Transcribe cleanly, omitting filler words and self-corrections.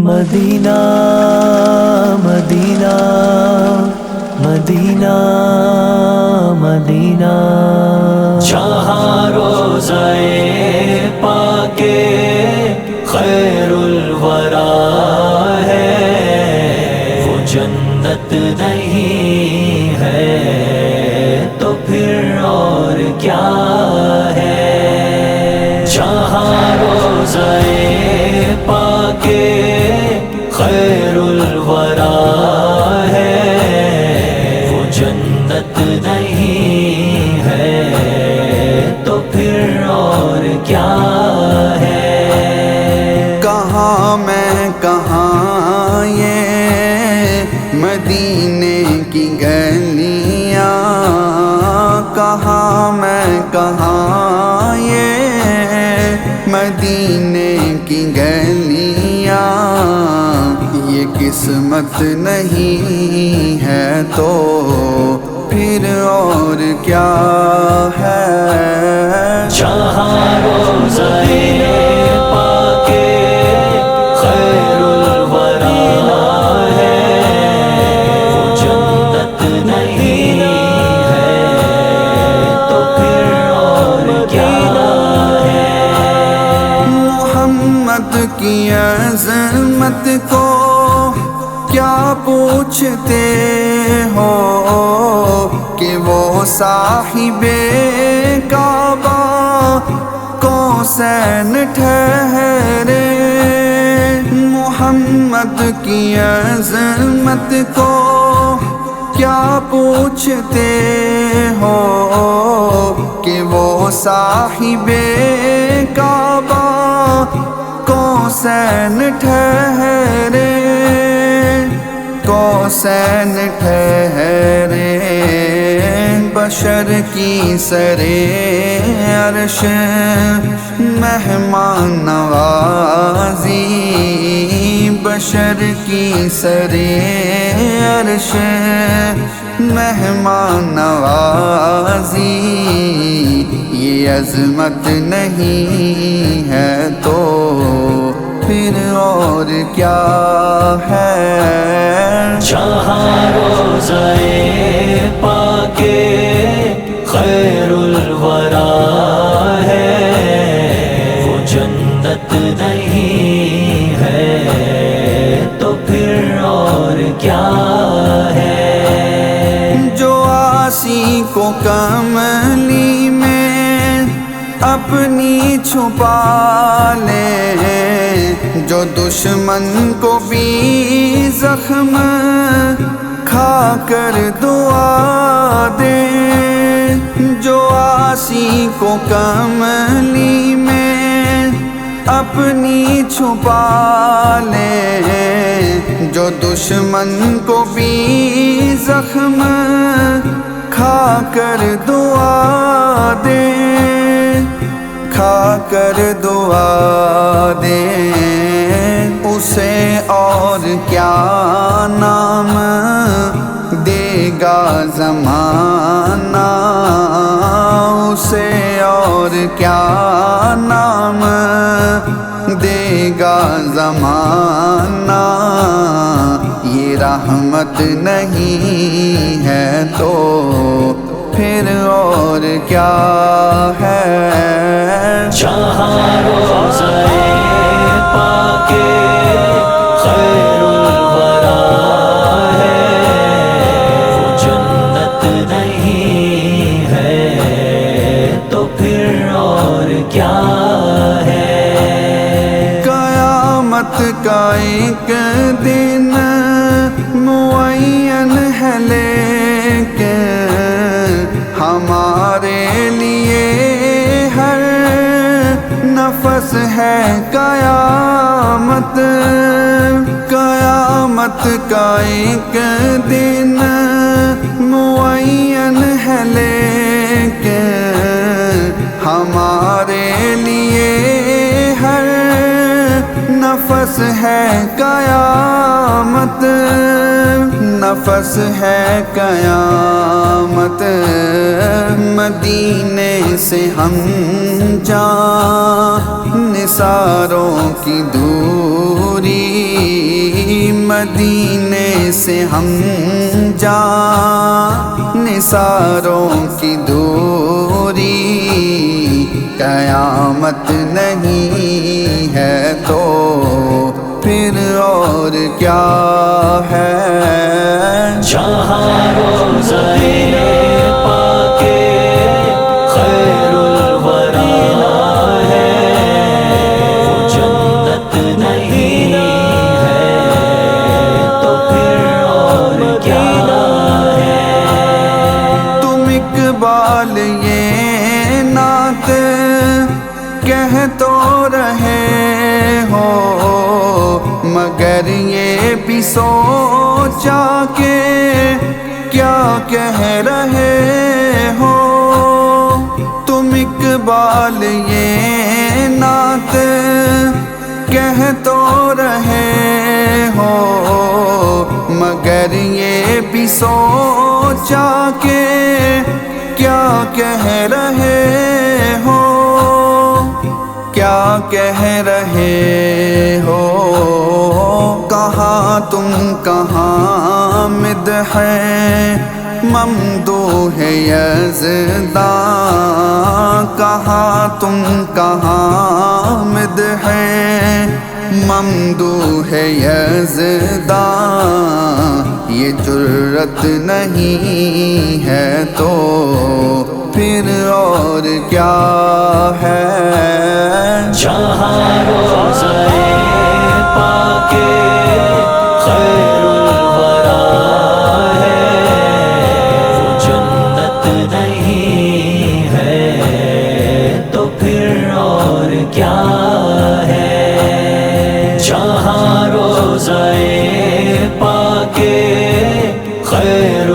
مدینہ مدینہ مدینہ مدینہ، جہاں روضہ پاک خیر الورا ہے، وہ جنت نہیں ہے تو پھر اور کیا ہے؟ جہاں روضہ پاک خیر الورا ہے، وہ جنت نہیں ہے تو پھر اور کیا ہے؟ کہاں میں کہاں یہ مدینے کی گلیاں، کہاں میں کہاں یہ مدینے کی گلیاں، یہ قسمت نہیں ہے تو پھر اور کیا ہے؟ جہاں روضہ پاک خیر الورا ہے، وہ جنت نہیں ہے تو پھر اور کیا ہے؟ محمد کی عظمت کو کیا پوچھتے ہو کہ وہ صاحب کعبہ کوسین ٹھہرے؟ محمد کی عظمت کو کیا پوچھتے ہو کہ وہ صاحب کعبہ کوسین ٹھہرے، کوسین ٹھہرے؟ بشر کی سرے عرش مہمان نوازی، بشر کی سرے عرش مہمان نوازی، یہ عظمت نہیں ہے تو پھر اور کیا ہے؟ جہاں روضہ پاک خیر الورا ہے، وہ جنت نہیں ہے تو پھر اور کیا ہے؟ جو عاصی کو کملی میں اپنی چھپا لے، جو دشمن کو بھی زخم کھا کر دعا دے، جو عاصی کو کملی میں اپنی چھپا لے، جو دشمن کو بھی زخم کھا کر دعا دے، کھا کر دعا دے، اسے اور کیا نام دے گا زمانہ، اسے اور کیا نام دے گا زمانہ، یہ رحمت نہیں ہے تو پھر اور کیا ہے؟ جہاں روضہ پاک خیر الورا ہے، وہ جنت نہیں ہے تو پھر اور کیا ہے؟ قیامت کا ایک دن معین ہے لیکن ہمارے لیے ہر نفس ہے قیامت، قیامت کا ایک دن معین ہے لیکن ہمارے لیے ہر نفس ہے قیامت، نفس ہے قیامت۔ مدینے سے ہم جان نثاروں کی دور دوری مدینے سے ہم جان نثاروں کی دوری قیامت نہیں ہے تو پھر اور کیا ہے جہاں روضہ پاک خیر الورا ہے وہ جنت نہیں ہے تو پھر اور کیا ہے تم اقبال یہ نعت کہہ تو رہے ہو مگر یہ بھی سوچا کہ کیا کہہ رہے ہو تم اقبال یہ نعت کہہ تو رہے ہو مگر یہ بھی سوچا کہ کیا کہہ رہے ہو کیا کہہ رہے ہو کہاں تم کہاں مدح ممدوح یزداں کہاں تم کہاں مدح ممدوح یزداں یہ جرت نہیں ہے تو پھر اور کیا ہے جہاں روضہ پاک خیر الورا ہے وہ جنت نہیں ہے تو پھر اور کیا ہے جہاں روضہ پاک خیر